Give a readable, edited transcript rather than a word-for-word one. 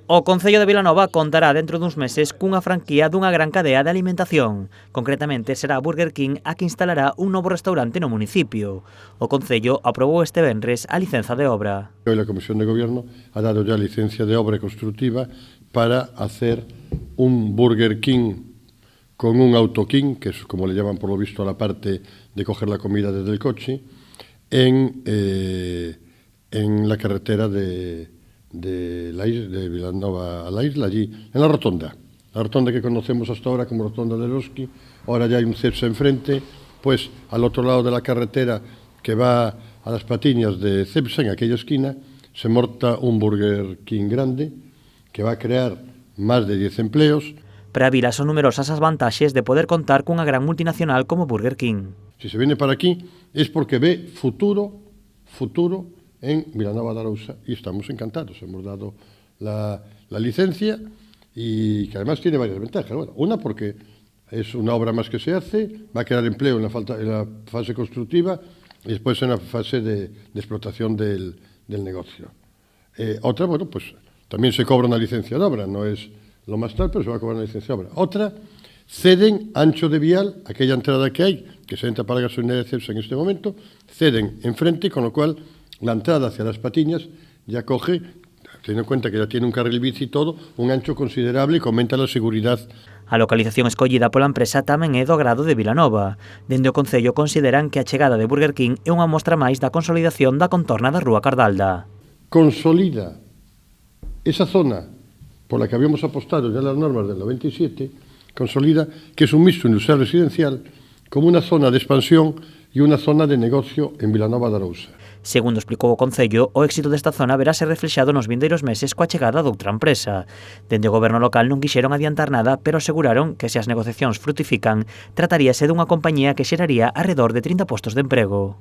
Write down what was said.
O Concello de Vilanova contará dentro duns meses cunha franquía dunha gran cadea de alimentación. Concretamente será Burger King a que instalará un novo restaurante no municipio. O Concello aprobou este venres a licenza de obra. Hoy la Comisión de Gobierno ha dado ya licencia de obra constructiva para hacer un Burger King con un Auto King, que es como le llaman por lo visto a la parte de coger la comida desde el coche, en la carretera de Vilanova a la isla, allí, en la rotonda que conocemos hasta ahora como Rotonda del Oski. Ahora ya hay un CEPSA enfrente, pues al otro lado de la carretera que va a las patiñas de CEPSA, en aquella esquina, se monta un Burger King grande que va a crear más de 10 empleos. Para Vila son numerosas as vantaxes de poder contar cunha gran multinacional como Burger King. Si se viene para aquí es porque ve futuro en Vilanova de Arousa y estamos encantados. Hemos dado la licencia y que además tiene varias ventajas. Bueno, una porque es una obra más que se hace, va a crear empleo en la fase constructiva y después en la fase de explotación del negocio. Otra, bueno, pues también se cobra una licencia de obra, no es lo más tal, pero se va a cobrar una licencia de obra. Otra, ceden ancho de vial, aquella entrada que hay, que se entra para la gasolinera de Cepsa en este momento, ceden enfrente, con lo cual la entrada hacia las patiñas ya coge, teniendo en cuenta que ya tiene un carril bici y todo, un ancho considerable que aumenta la seguridad. A localización escollida pola empresa tamén é do agrado de Vilanova. Dende o Concello consideran que a chegada de Burger King é unha mostra máis da consolidación da contorna da Rúa Cardalda. Consolida esa zona por la que habíamos apostado ya en las normas del 97, consolida que es un mixto industrial residencial como una zona de expansión y una zona de negocio en Vilanova de Arousa. Segundo explicou o Concello, o éxito desta zona verase reflexado nos vindeiros meses coa chegada doutra empresa. Dende o goberno local non quixeron adiantar nada, pero aseguraron que se as negociacións frutifican, trataríase dunha compañía que xeraría arredor de 30 postos de emprego.